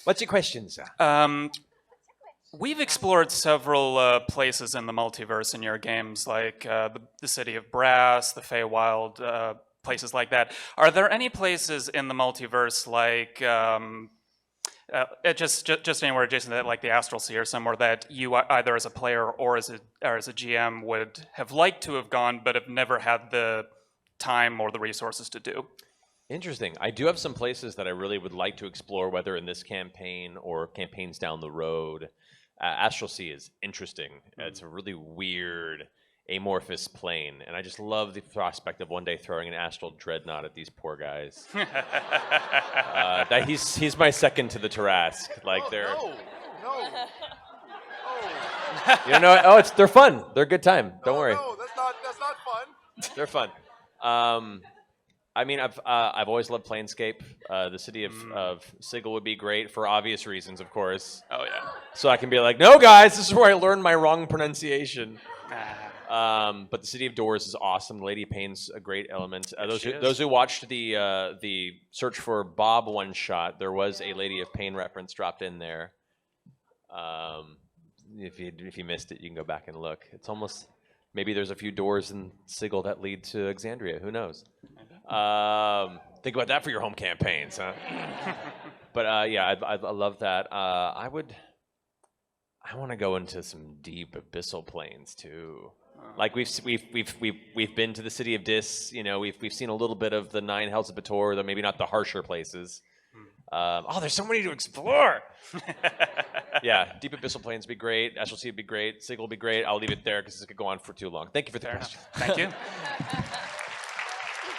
What's your question, sir? We've explored several places in the multiverse in your games, like the City of Brass, the Feywild, places like that. Are there any places in the multiverse, like just anywhere adjacent to that, like the Astral Sea or somewhere, that you either as a player or as a GM would have liked to have gone, but have never had the time or the resources to do? Interesting. I do have some places that I really would like to explore, whether in this campaign or campaigns down the road. Astral Sea is interesting. It's a really weird, amorphous plane, and I just love the prospect of one day throwing an astral dreadnought at these poor guys. He's my second to the Tarrasque. Like they're, you know, they're fun. They're a good time. Don't worry. No, that's not fun. They're fun. I mean, I've always loved Planescape. The city of Sigil would be great for obvious reasons, of course. Oh yeah. So I can be like, no, guys, this is where I learned my wrong pronunciation. But the City of Doors is awesome. Lady Pain's a great element. She is. Those who watched the Search for Bob one shot, there was a Lady of Pain reference dropped in there. If you missed it, you can go back and look. It's almost maybe there's a few doors in Sigil that lead to Exandria. Who knows? Think about that for your home campaigns, huh? But yeah, I love that. I want to go into some deep abyssal planes too. Like we've been to the city of Dis. You know, we've seen a little bit of the 9 Hells of Bator, though maybe not the harsher places. There's so many to explore. Yeah, deep abyssal planes would be great. SLC would be great. Sigil would be great. I'll leave it there because this could go on for too long. Thank you for the question. Thank you.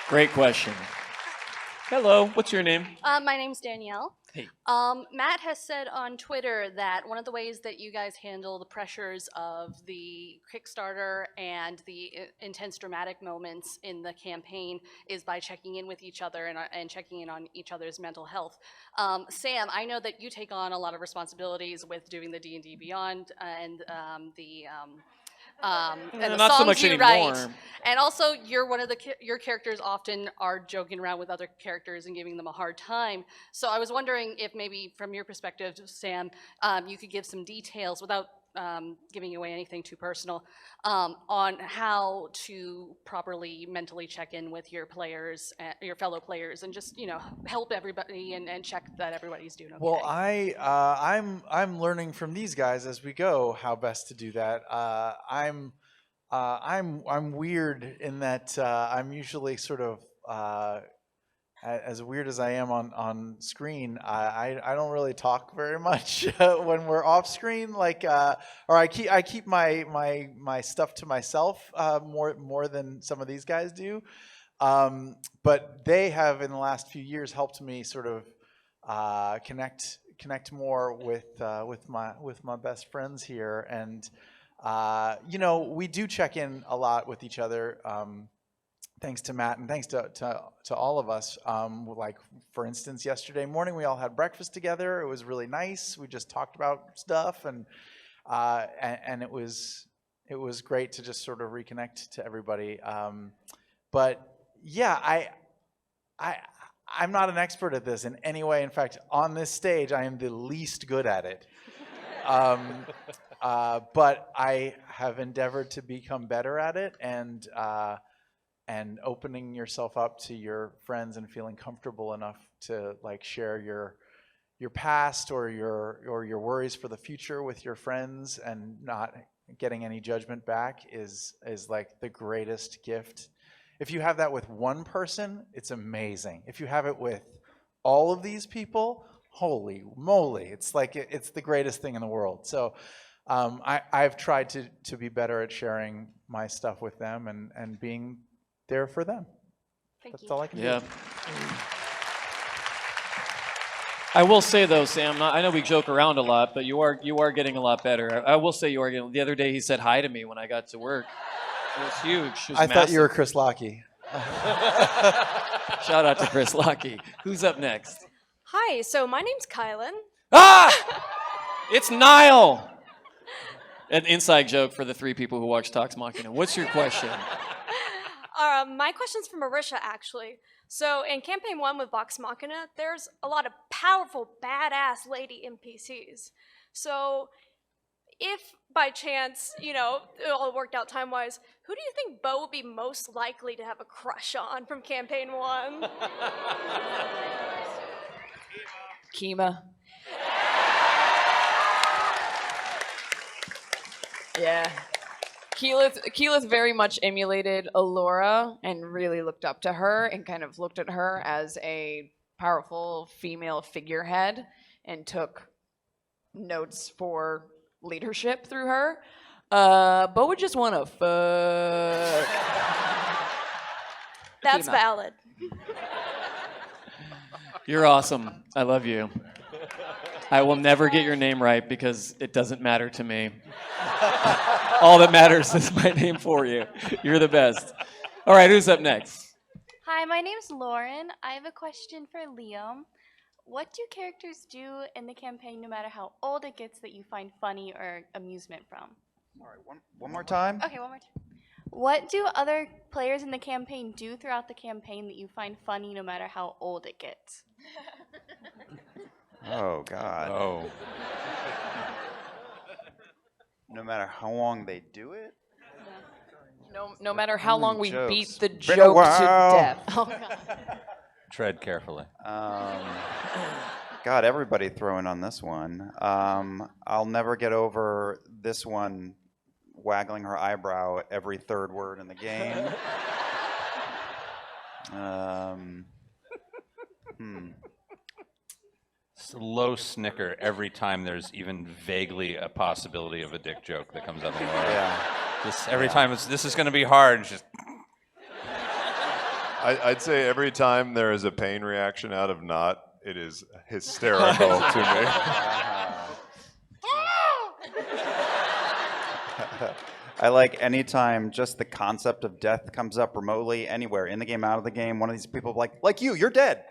Great question. Hello, what's your name? My name's Danielle. Hey. Matt has said on Twitter that one of the ways that you guys handle the pressures of the Kickstarter and the intense dramatic moments in the campaign is by checking in with each other and checking in on each other's mental health. Sam, I know that you take on a lot of responsibilities with doing the D&D Beyond and the Not so songs much you anymore. write. And also, you're one of your characters often are joking around with other characters and giving them a hard time. So I was wondering if maybe from your perspective, Sam, you could give some details without giving away anything too personal on how to properly mentally check in with your players, your fellow players, and just help everybody and check that everybody's doing okay. Well, I'm learning from these guys as we go how best to do that. I'm weird in that I'm usually sort of as weird as I am on screen. I don't really talk very much when we're off screen. Or I keep my stuff to myself more than some of these guys do. But they have in the last few years helped me sort of connect more with my best friends here, and we do check in a lot with each other. Thanks to Matt and thanks to all of us. Like for instance, yesterday morning we all had breakfast together. It was really nice. We just talked about stuff and it was great to just sort of reconnect to everybody. But yeah, I'm not an expert at this in any way. In fact, on this stage, I am the least good at it. But I have endeavored to become better at it, and opening yourself up to your friends and feeling comfortable enough to share your past or your worries for the future with your friends and not getting any judgment back is like the greatest gift. If you have that with one person, it's amazing. If you have it with all of these people, holy moly, it's the greatest thing in the world. So I've tried to be better at sharing my stuff with them and being there for them. That's all I can do. I will say though, Sam, I know we joke around a lot, but you are getting a lot better. I will say you are getting. The other day he said hi to me when I got to work. It was huge. It was I thought you were Chris Lockey. Shout out to Chris Lockey. Who's up next? Hi, so my name's Kylan. Ah! It's Niall! An inside joke for the 3 people who watch Talks Machina. What's your question? My question's for Marisha, actually. So in Campaign 1 with Vox Machina, there's a lot of powerful, badass lady NPCs. So if by chance, it all worked out time-wise, who do you think Bo would be most likely to have a crush on from Campaign 1? Kima. Yeah. Keyleth very much emulated Allura and really looked up to her and kind of looked at her as a powerful female figurehead and took notes for leadership through her. Bo would just want to fuck. That's Kima. valid. You're awesome. I love you. I will never get your name right because it doesn't matter to me. All that matters is my name for you. You're the best. All right, who's up next? Hi, my name's Lauren. I have a question for Liam. What do characters do in the campaign, no matter how old it gets, that you find funny or amusement from? All right, one more time. Okay, one more time. What do other players in the campaign do throughout the campaign that you find funny no matter how old it gets? Oh, God. Oh. No matter how long they do it? No matter how long we Jokes. beat the Been a joke to while. death. Oh, God. Tread carefully. God, everybody throwing on this one. I'll never get over this one waggling her eyebrow every third word in the game. Low snicker every time there's even vaguely a possibility of a dick joke that comes out of Laura. Yeah. Every time this is going to be hard. Just I'd say every time there is a pain reaction out of not, it is hysterical to me. I like anytime just the concept of death comes up remotely, anywhere, in the game, out of the game, one of these people like you, you're dead.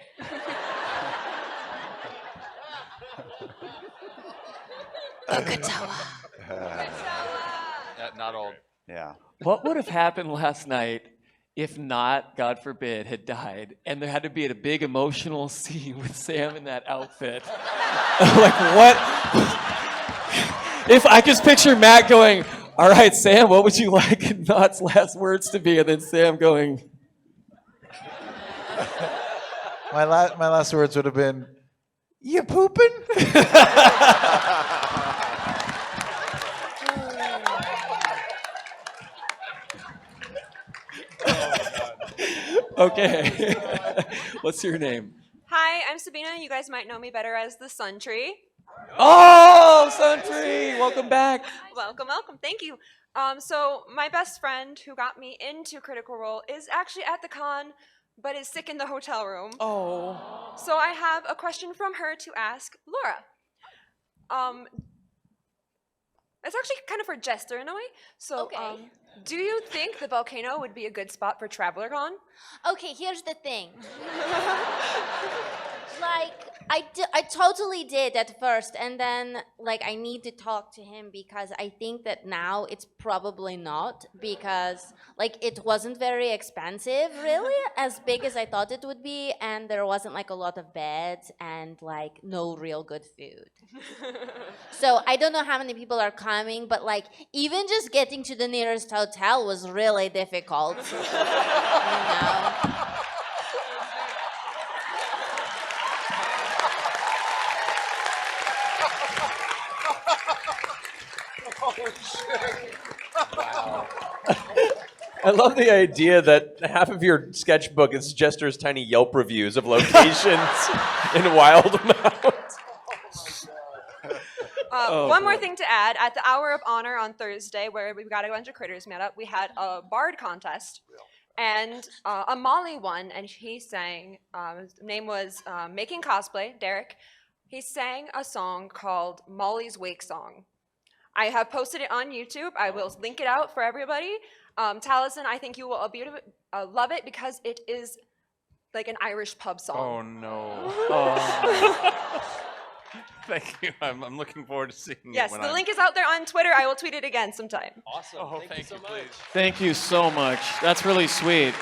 not old. Yeah. What would have happened last night if not, God forbid, had died, and there had to be a big emotional scene with Sam in that outfit? Like, what? If I just picture Matt going, all right, Sam, what would you like Not's last words to be? And then Sam going, My last words would have been, "You pooping?" okay. What's your name? Hi, I'm Sabina. You guys might know me better as the Sun Tree. Oh, Sun Tree, welcome back. Welcome, welcome. Thank you. So my best friend who got me into Critical Role is actually at the con, but is sick in the hotel room. Oh. So I have a question from her to ask Laura. It's actually kind of for Jester in a way. So, do you think the volcano would be a good spot for TravelerCon? Okay, here's the thing. Like, I totally did at first, and then, like, I need to talk to him because I think that now it's probably not because, like, it wasn't very expensive, really, as big as I thought it would be, and there wasn't, like, a lot of beds and, like, no real good food. So I don't know how many people are coming, but, like, even just getting to the nearest hotel was really difficult, you know? I love the idea that half of your sketchbook is Jester's tiny Yelp reviews of locations in Wild Mountains. One more thing to add. At the Hour of Honor on Thursday, where we've got a bunch of critters met up, we had a bard contest. And a Molly won, and he sang, his name was Making Cosplay, Derek. He sang a song called Molly's Wake Song. I have posted it on YouTube. I will link it out for everybody. Taliesin, I think you will love it because it is like an Irish pub song. Oh, no. Thank you. I'm looking forward to seeing Yes, it. the link is out there on Twitter. I will tweet it again sometime. Awesome. Oh, thank you so much. Thank you so much. That's really sweet.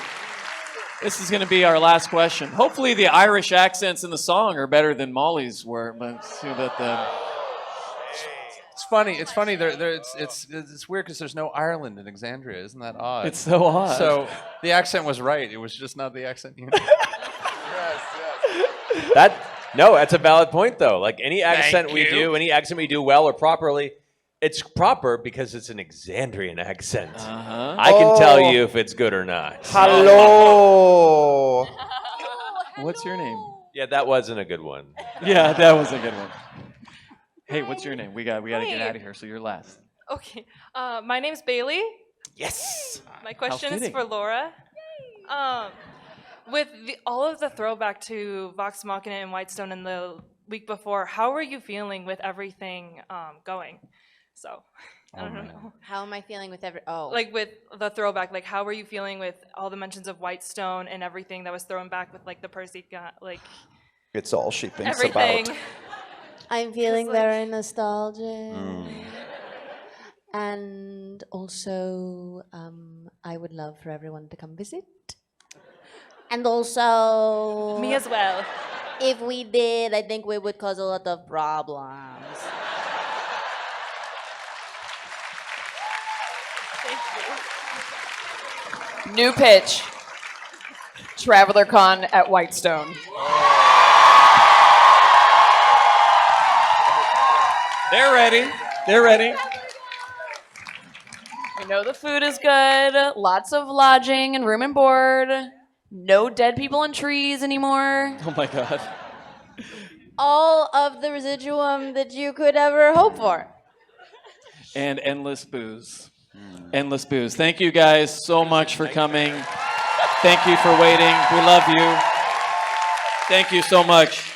This is going to be our last question. Hopefully the Irish accents in the song are better than Molly's were, but see that the... It's funny. It's funny. It's weird because there's no Ireland in Exandria. Isn't that odd? It's so odd. So the accent was right. It was just not the accent you know. No, that's a valid point though. Like any accent Thank we you. do, any accent we do well or properly, it's proper because it's an Exandrian accent. I can tell you if it's good or not. Hello. What's your name? Yeah, that wasn't a good one. Yeah, that was a good one. Hey, what's your name? We got to get Hey. out of here, so you're last. Okay, my name's Bailey. Yes. My question How is fitting. for Laura. With all of the throwback to Vox Machina and Whitestone in the week before, how were you feeling with everything going? So, I don't know. How am I feeling with Like with the throwback, like how were you feeling with all the mentions of Whitestone and everything that was thrown back with like the Percy got like It's all she thinks everything? about. I'm feeling It's like- very nostalgic. And also, I would love for everyone to come visit. And also, Me as well. If we did, I think we would cause a lot of problems. New pitch. Traveler Con at Whitestone. They're ready. They're ready. We know the food is good. Lots of lodging and room and board. No dead people in trees anymore. Oh my God. All of the residuum that you could ever hope for. And endless booze. Endless booze. Thank you guys so much for coming. Thank you for waiting. We love you. Thank you so much.